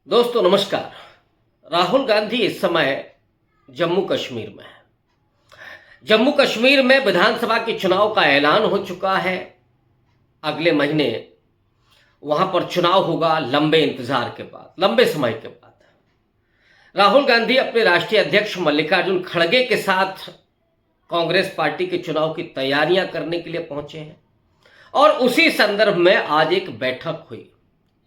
दोस्तों नमस्कार। राहुल गांधी इस समय जम्मू कश्मीर में है। जम्मू कश्मीर में विधानसभा के चुनाव का ऐलान हो चुका है। अगले महीने वहां पर चुनाव होगा, लंबे इंतजार के बाद, लंबे समय के बाद। राहुल गांधी अपने राष्ट्रीय अध्यक्ष मल्लिकार्जुन खड़गे के साथ कांग्रेस पार्टी के चुनाव की तैयारियां करने के लिए पहुंचे हैं और उसी संदर्भ में आज एक बैठक हुई।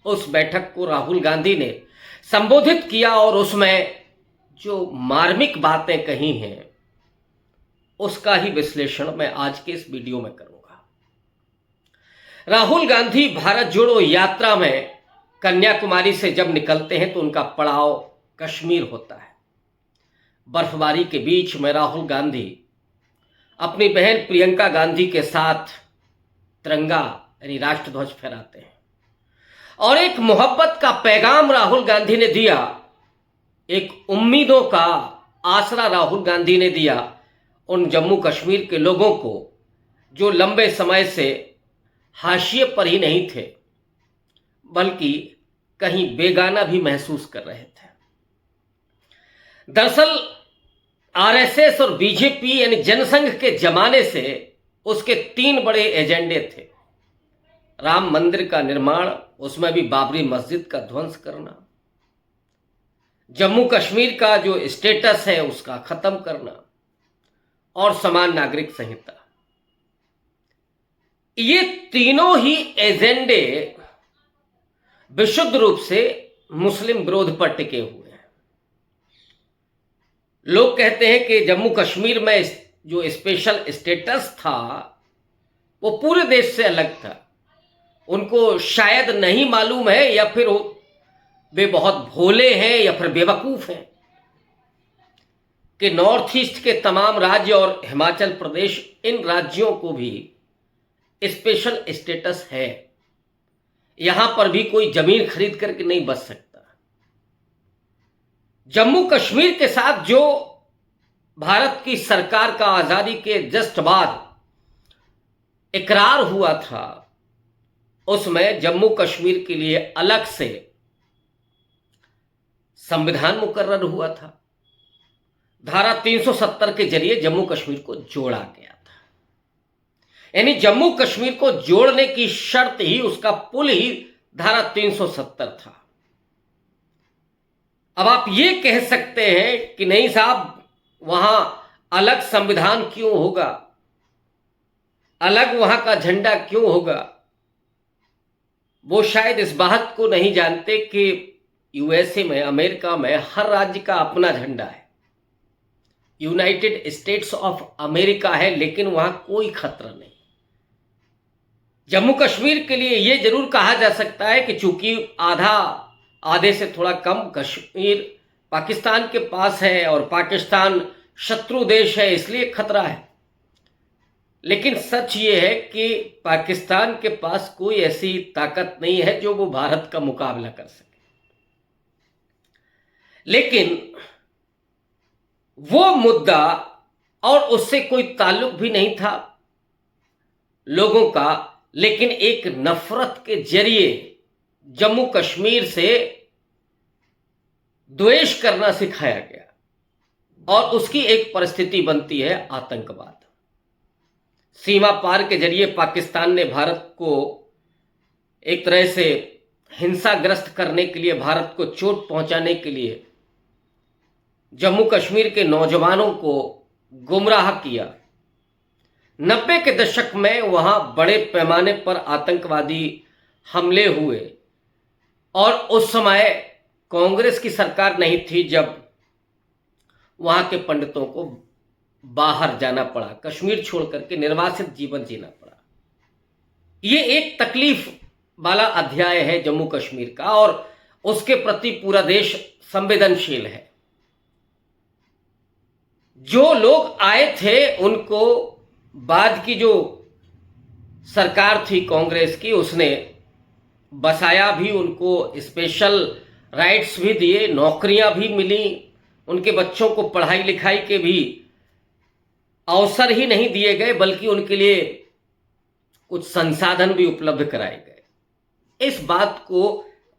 उस बैठक को राहुल गांधी ने संबोधित किया और उसमें जो मार्मिक बातें कही हैं उसका ही विश्लेषण मैं आज के इस वीडियो में करूंगा। राहुल गांधी भारत जोड़ो यात्रा में कन्याकुमारी से जब निकलते हैं तो उनका पड़ाव कश्मीर होता है। बर्फबारी के बीच में राहुल गांधी अपनी बहन प्रियंका गांधी के साथ तिरंगा यानी राष्ट्रध्वज फहराते हैं और एक मोहब्बत का पैगाम राहुल गांधी ने दिया, एक उम्मीदों का आसरा राहुल गांधी ने दिया उन जम्मू कश्मीर के लोगों को जो लंबे समय से हाशिए पर ही नहीं थे बल्कि कहीं बेगाना भी महसूस कर रहे थे। दरअसल आरएसएस और बीजेपी यानी जनसंघ के जमाने से उसके 3 बड़े एजेंडे थे। राम मंदिर का निर्माण, उसमें भी बाबरी मस्जिद का ध्वंस करना, जम्मू कश्मीर का जो स्टेटस है उसका खत्म करना और समान नागरिक संहिता। ये तीनों ही एजेंडे विशुद्ध रूप से मुस्लिम विरोध पर टिके हुए हैं। लोग कहते हैं कि जम्मू कश्मीर में जो स्पेशल स्टेटस था वो पूरे देश से अलग था। उनको शायद नहीं मालूम है या फिर वे बहुत भोले हैं या फिर बेवकूफ हैं कि नॉर्थ ईस्ट के तमाम राज्य और हिमाचल प्रदेश, इन राज्यों को भी स्पेशल स्टेटस है। यहां पर भी कोई जमीन खरीद करके नहीं बस सकता। जम्मू कश्मीर के साथ जो भारत की सरकार का आजादी के जस्ट बाद इकरार हुआ था उसमें जम्मू कश्मीर के लिए अलग से संविधान मुकर्रर हुआ था। धारा 370 के जरिए जम्मू कश्मीर को जोड़ा गया था। यानी जम्मू कश्मीर को जोड़ने की शर्त ही, उसका पुल ही धारा 370 था। अब आप ये कह सकते हैं कि नहीं साहब, वहां अलग संविधान क्यों होगा, अलग वहां का झंडा क्यों होगा। वो शायद इस बात को नहीं जानते कि यूएसए में, अमेरिका में हर राज्य का अपना झंडा है। यूनाइटेड स्टेट्स ऑफ अमेरिका है, लेकिन वहां कोई खतरा नहीं। जम्मू कश्मीर के लिए यह जरूर कहा जा सकता है कि चूंकि आधे से थोड़ा कम कश्मीर पाकिस्तान के पास है और पाकिस्तान शत्रु देश है, इसलिए खतरा है। लेकिन सच ये है कि पाकिस्तान के पास कोई ऐसी ताकत नहीं है जो वो भारत का मुकाबला कर सके। लेकिन वो मुद्दा और उससे कोई ताल्लुक भी नहीं था लोगों का, लेकिन एक नफरत के जरिए जम्मू कश्मीर से द्वेष करना सिखाया गया और उसकी एक परिस्थिति बनती है आतंकवाद। सीमा पार के जरिए पाकिस्तान ने भारत को एक तरह से हिंसाग्रस्त करने के लिए, भारत को चोट पहुंचाने के लिए जम्मू कश्मीर के नौजवानों को गुमराह किया। 90 के दशक में वहां बड़े पैमाने पर आतंकवादी हमले हुए और उस समय कांग्रेस की सरकार नहीं थी जब वहां के पंडितों को बाहर जाना पड़ा, कश्मीर छोड़ करके निर्वासित जीवन जीना पड़ा। ये एक तकलीफ वाला अध्याय है जम्मू कश्मीर का और उसके प्रति पूरा देश संवेदनशील है। जो लोग आए थे उनको बाद की जो सरकार थी कांग्रेस की, उसने बसाया भी, उनको स्पेशल राइट्स भी दिए, नौकरियां भी मिली, उनके बच्चों को पढ़ाई लिखाई के भी अवसर ही नहीं दिए गए बल्कि उनके लिए कुछ संसाधन भी उपलब्ध कराए गए। इस बात को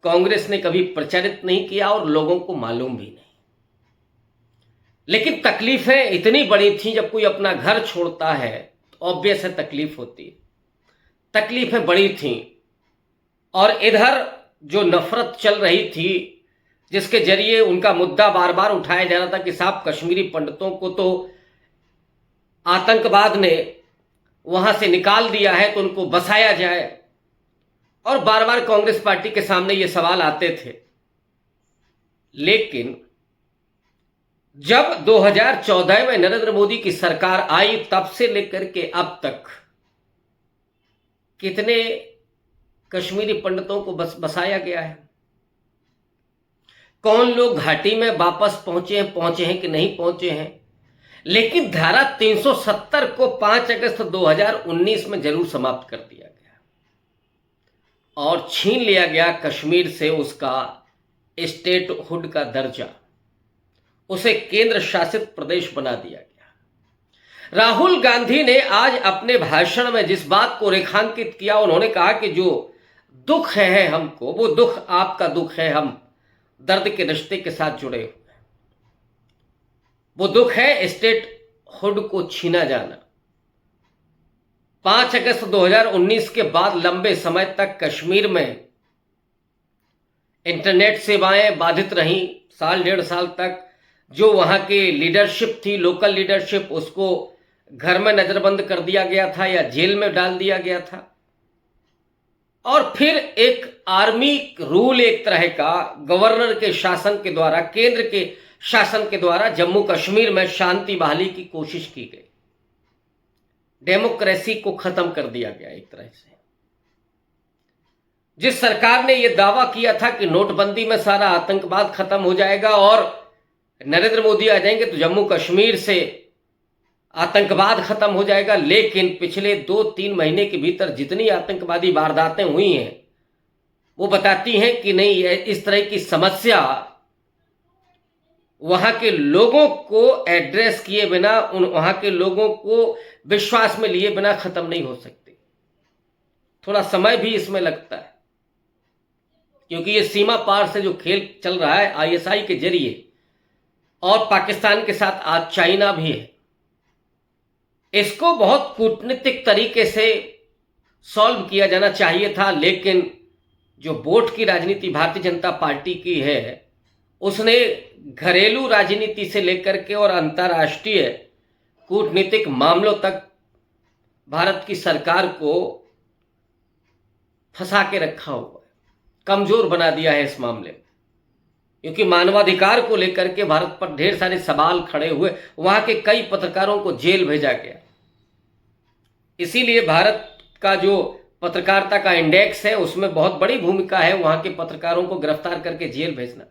कांग्रेस ने कभी प्रचारित नहीं किया और लोगों को मालूम भी नहीं। लेकिन तकलीफें इतनी बड़ी थी, जब कोई अपना घर छोड़ता है तो ऑब्वियस है तकलीफ होती है। तकलीफें बड़ी थी और इधर जो नफरत चल रही थी, जिसके जरिए उनका मुद्दा बार बार उठाया जा रहा था कि साहब कश्मीरी पंडितों को तो आतंकवाद ने वहां से निकाल दिया है तो उनको बसाया जाए, और बार बार कांग्रेस पार्टी के सामने ये सवाल आते थे। लेकिन जब 2014 में नरेंद्र मोदी की सरकार आई, तब से लेकर के अब तक कितने कश्मीरी पंडितों को बसाया गया है? कौन लोग घाटी में वापस पहुंचे हैं कि नहीं पहुंचे हैं? लेकिन धारा 370 को 5 अगस्त 2019 में जरूर समाप्त कर दिया गया और छीन लिया गया कश्मीर से उसका स्टेटहुड का दर्जा, उसे केंद्र शासित प्रदेश बना दिया गया। राहुल गांधी ने आज अपने भाषण में जिस बात को रेखांकित किया, उन्होंने कहा कि जो दुख है हमको, वो दुख आपका दुख है, हम दर्द के रिश्ते के साथ जुड़े हुए हैं। वो दुख है स्टेटहुड को छीना जाना। 5 अगस्त 2019 के बाद लंबे समय तक कश्मीर में इंटरनेट सेवाएं बाधित रहीं। साल 1.5 साल तक जो वहां की लीडरशिप थी, लोकल लीडरशिप, उसको घर में नजरबंद कर दिया गया था या जेल में डाल दिया गया था। और फिर एक आर्मी रूल, एक तरह का गवर्नर के शासन के द्वारा, केंद्र के शासन के द्वारा जम्मू कश्मीर में शांति बहाली की कोशिश की गई। डेमोक्रेसी को खत्म कर दिया गया एक तरह से। जिस सरकार ने यह दावा किया था कि नोटबंदी में सारा आतंकवाद खत्म हो जाएगा और नरेंद्र मोदी आ जाएंगे तो जम्मू कश्मीर से आतंकवाद खत्म हो जाएगा, लेकिन पिछले 2-3 महीने के भीतर जितनी आतंकवादी वारदातें हुई हैं वो बताती हैं कि नहीं, इस तरह की समस्या वहां के लोगों को एड्रेस किए बिना, वहां के लोगों को विश्वास में लिए बिना खत्म नहीं हो सकती। थोड़ा समय भी इसमें लगता है, क्योंकि ये सीमा पार से जो खेल चल रहा है आईएसआई के जरिए, और पाकिस्तान के साथ आज चाइना भी है, इसको बहुत कूटनीतिक तरीके से सॉल्व किया जाना चाहिए था। लेकिन जो वोट की राजनीति भारतीय जनता पार्टी की है, उसने घरेलू राजनीति से लेकर के और अंतर्राष्ट्रीय कूटनीतिक मामलों तक भारत की सरकार को फंसा के रखा हुआ है, कमजोर बना दिया है इस मामले में। क्योंकि मानवाधिकार को लेकर के भारत पर ढेर सारे सवाल खड़े हुए, वहां के कई पत्रकारों को जेल भेजा गया। इसीलिए भारत का जो पत्रकारिता का इंडेक्स है, उसमें बहुत बड़ी भूमिका है वहां के पत्रकारों को गिरफ्तार करके जेल भेजना,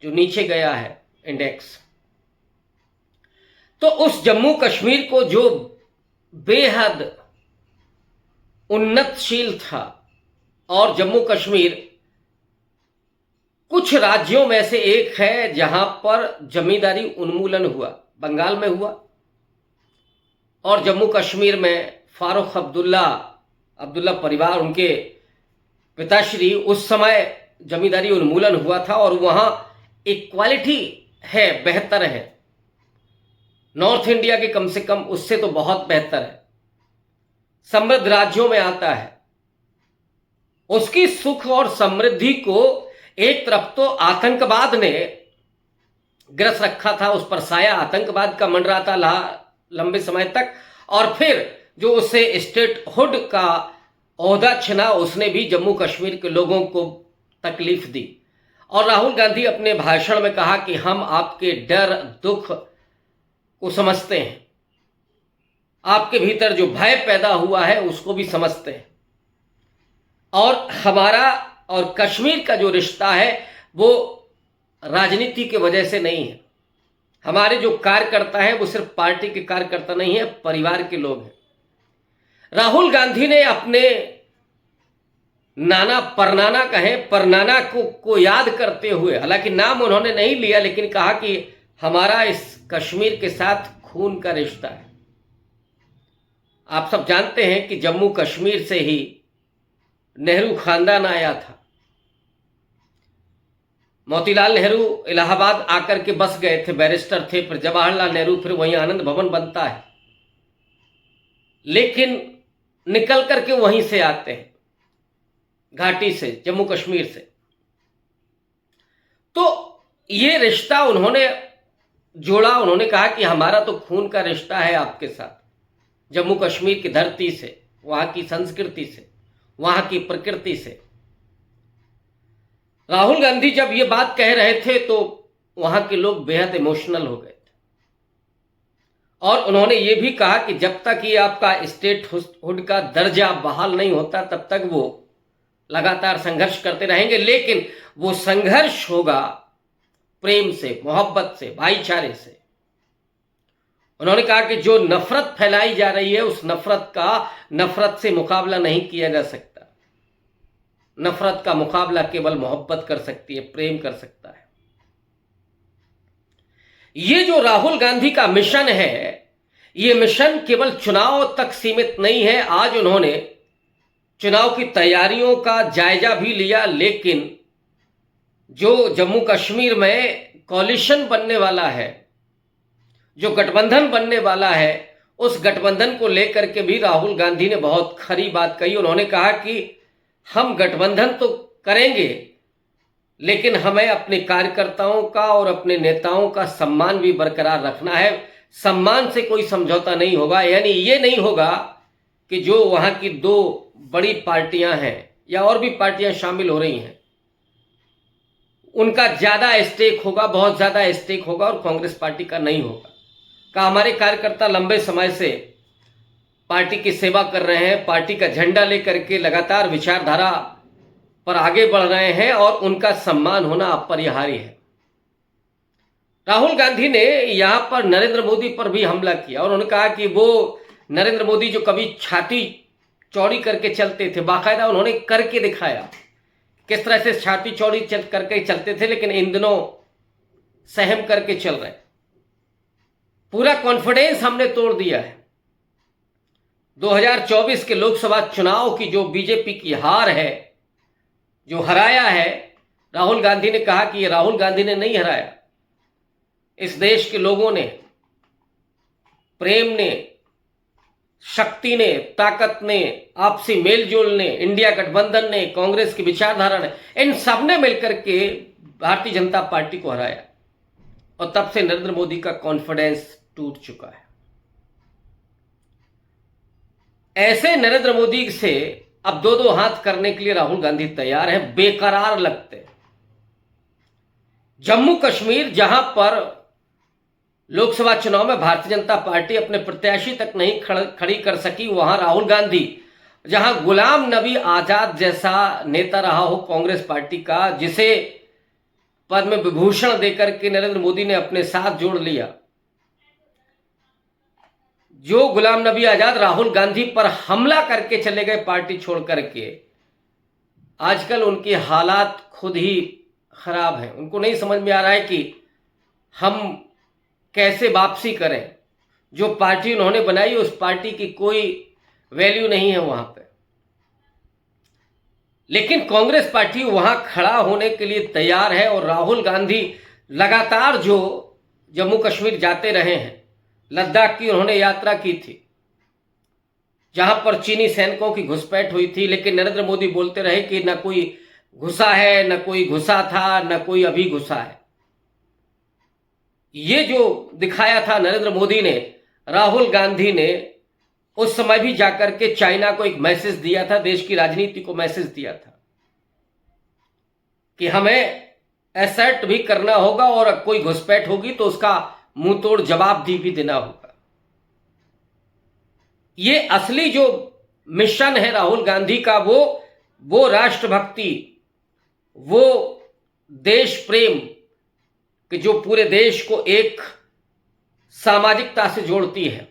जो नीचे गया है इंडेक्स। तो उस जम्मू कश्मीर को जो बेहद उन्नतशील था, और जम्मू कश्मीर कुछ राज्यों में से एक है जहां पर जमींदारी उन्मूलन हुआ, बंगाल में हुआ, और जम्मू कश्मीर में फारूक अब्दुल्ला परिवार, उनके पिताश्री, उस समय जमींदारी उन्मूलन हुआ था और वहां इक्वालिटी है, बेहतर है, नॉर्थ इंडिया के कम से कम उससे तो बहुत बेहतर है, समृद्ध राज्यों में आता है। उसकी सुख और समृद्धि को एक तरफ तो आतंकवाद ने ग्रस रखा था, उस पर साया आतंकवाद का मंडरा था लंबे समय तक, और फिर जो उसे स्टेटहुड का ओहदा छिना, उसने भी जम्मू कश्मीर के लोगों को तकलीफ दी। और राहुल गांधी अपने भाषण में कहा कि हम आपके डर दुख को समझते हैं, आपके भीतर जो भय पैदा हुआ है उसको भी समझते हैं, और हमारा और कश्मीर का जो रिश्ता है वो राजनीति की वजह से नहीं है। हमारे जो कार्यकर्ता हैं वो सिर्फ पार्टी के कार्यकर्ता नहीं है, परिवार के लोग हैं। राहुल गांधी ने अपने नाना परनाना को याद करते हुए, हालांकि नाम उन्होंने नहीं लिया, लेकिन कहा कि हमारा इस कश्मीर के साथ खून का रिश्ता है। आप सब जानते हैं कि जम्मू कश्मीर से ही नेहरू खानदान आया था, मोतीलाल नेहरू इलाहाबाद आकर के बस गए थे, बैरिस्टर थे, फिर जवाहरलाल नेहरू, फिर वहीं आनंद भवन बनता है, लेकिन निकल करके वहीं से आते हैं, घाटी से, जम्मू कश्मीर से। तो ये रिश्ता उन्होंने जोड़ा। उन्होंने कहा कि हमारा तो खून का रिश्ता है आपके साथ, जम्मू कश्मीर की धरती से, वहां की संस्कृति से, वहां की प्रकृति से। राहुल गांधी जब ये बात कह रहे थे तो वहां के लोग बेहद इमोशनल हो गए थे, और उन्होंने ये भी कहा कि जब तक ये आपका स्टेटहुड का दर्जा बहाल नहीं होता तब तक वो लगातार संघर्ष करते रहेंगे, लेकिन वो संघर्ष होगा प्रेम से, मोहब्बत से, भाईचारे से। उन्होंने कहा कि जो नफरत फैलाई जा रही है उस नफरत से मुकाबला नहीं किया जा सकता। नफरत का मुकाबला केवल मोहब्बत कर सकती है, प्रेम कर सकता है। ये जो राहुल गांधी का मिशन है, ये मिशन केवल चुनाव तक सीमित नहीं है। आज उन्होंने चुनाव की तैयारियों का जायजा भी लिया, लेकिन जो जम्मू कश्मीर में कॉलिशन बनने वाला है, जो गठबंधन बनने वाला है, उस गठबंधन को लेकर के भी राहुल गांधी ने बहुत खरी बात कही। उन्होंने कहा कि हम गठबंधन तो करेंगे, लेकिन हमें अपने कार्यकर्ताओं का और अपने नेताओं का सम्मान भी बरकरार रखना है। सम्मान से कोई समझौता नहीं होगा, यानी ये नहीं होगा कि जो वहां की दो बड़ी पार्टियां हैं या और भी पार्टियां शामिल हो रही हैं, उनका ज्यादा स्टेक होगा, बहुत ज्यादा स्टेक होगा, और कांग्रेस पार्टी का नहीं होगा। का हमारे कार्यकर्ता लंबे समय से पार्टी की सेवा कर रहे हैं, पार्टी का झंडा लेकर के लगातार विचारधारा पर आगे बढ़ रहे हैं, और उनका सम्मान होना अपरिहार्य है। राहुल गांधी ने यहां पर नरेंद्र मोदी पर भी हमला किया, और उन्होंने कहा कि वो नरेंद्र मोदी जो कभी छाती चौड़ी करके चलते थे, बाकायदा उन्होंने करके दिखाया किस तरह से छाती चौड़ी करके चलते थे, लेकिन इन दिनों सहम करके चल रहे हैं। पूरा कॉन्फिडेंस हमने तोड़ दिया है। 2024 के लोकसभा चुनाव की जो बीजेपी की हार है, जो हराया है, राहुल गांधी ने कहा कि ये राहुल गांधी ने नहीं हराया, इस देश के लोगों ने, प्रेम ने, शक्ति ने, ताकत ने, आपसी मेलजोल ने, इंडिया गठबंधन ने, कांग्रेस की विचारधारा ने, इन सब ने मिलकर के भारतीय जनता पार्टी को हराया, और तब से नरेंद्र मोदी का कॉन्फिडेंस टूट चुका है। ऐसे नरेंद्र मोदी से अब दो दो हाथ करने के लिए राहुल गांधी तैयार हैं, बेकरार लगते हैं। जम्मू कश्मीर, जहां पर लोकसभा चुनाव में भारतीय जनता पार्टी अपने प्रत्याशी तक नहीं खड़ी कर सकी, वहां राहुल गांधी, जहां गुलाम नबी आजाद जैसा नेता रहा हो कांग्रेस पार्टी का, जिसे पद्म विभूषण देकर के नरेंद्र मोदी ने अपने साथ जोड़ लिया, जो गुलाम नबी आजाद राहुल गांधी पर हमला करके चले गए पार्टी छोड़ करके, आजकल उनके हालात खुद ही खराब हैं। उनको नहीं समझ में आ रहा है कि हम कैसे वापसी करें। जो पार्टी उन्होंने बनाई, उस पार्टी की कोई वैल्यू नहीं है वहां पे। लेकिन कांग्रेस पार्टी वहां खड़ा होने के लिए तैयार है, और राहुल गांधी लगातार जो जम्मू कश्मीर जाते रहे हैं, लद्दाख की उन्होंने यात्रा की थी, जहां पर चीनी सैनिकों की घुसपैठ हुई थी, लेकिन नरेंद्र मोदी बोलते रहे कि न कोई घुसा है, न कोई घुसा था, न कोई अभी घुसा है। ये जो दिखाया था नरेंद्र मोदी ने, राहुल गांधी ने उस समय भी जाकर के चाइना को एक मैसेज दिया था, देश की राजनीति को मैसेज दिया था कि हमें असर्ट भी करना होगा, और कोई घुसपैठ होगी तो उसका मुंह तोड़ जवाब भी देना होगा। ये असली जो मिशन है राहुल गांधी का, वो राष्ट्रभक्ति, वो देश प्रेम, कि जो पूरे देश को एक सामाजिकता से जोड़ती है,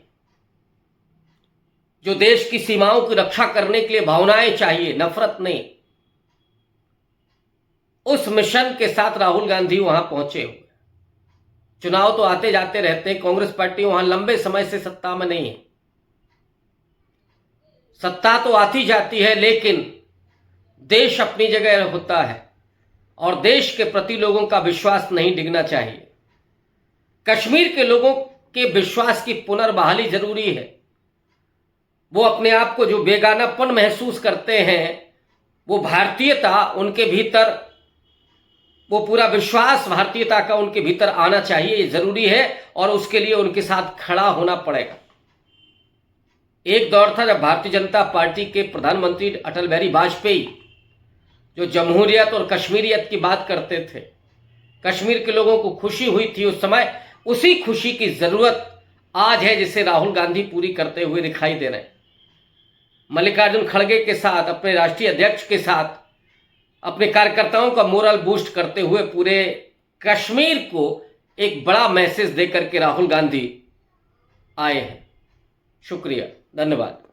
जो देश की सीमाओं की रक्षा करने के लिए भावनाएं चाहिए, नफरत नहीं। उस मिशन के साथ राहुल गांधी वहां पहुंचे हुए। चुनाव तो आते जाते रहते हैं, कांग्रेस पार्टी वहां लंबे समय से सत्ता में नहीं है। सत्ता तो आती जाती है, लेकिन देश अपनी जगह होता है, और देश के प्रति लोगों का विश्वास नहीं डिगना चाहिए। कश्मीर के लोगों के विश्वास की पुनर्बहाली जरूरी है। वो अपने आप को जो बेगानापन महसूस करते हैं, वो भारतीयता उनके भीतर, वो पूरा विश्वास भारतीयता का उनके भीतर आना चाहिए, ये जरूरी है और उसके लिए उनके साथ खड़ा होना पड़ेगा। एक दौर था जब भारतीय जनता पार्टी के प्रधानमंत्री अटल बिहारी वाजपेयी जो जमहूरियत और कश्मीरियत की बात करते थे, कश्मीर के लोगों को खुशी हुई थी उस समय, उसी खुशी की जरूरत आज है जिसे राहुल गांधी पूरी करते हुए दिखाई दे रहे हैं। मल्लिकार्जुन खड़गे के साथ, अपने राष्ट्रीय अध्यक्ष के साथ, अपने कार्यकर्ताओं का मोरल बूस्ट करते हुए पूरे कश्मीर को एक बड़ा मैसेज देकर के राहुल गांधी आए हैं। शुक्रिया, धन्यवाद।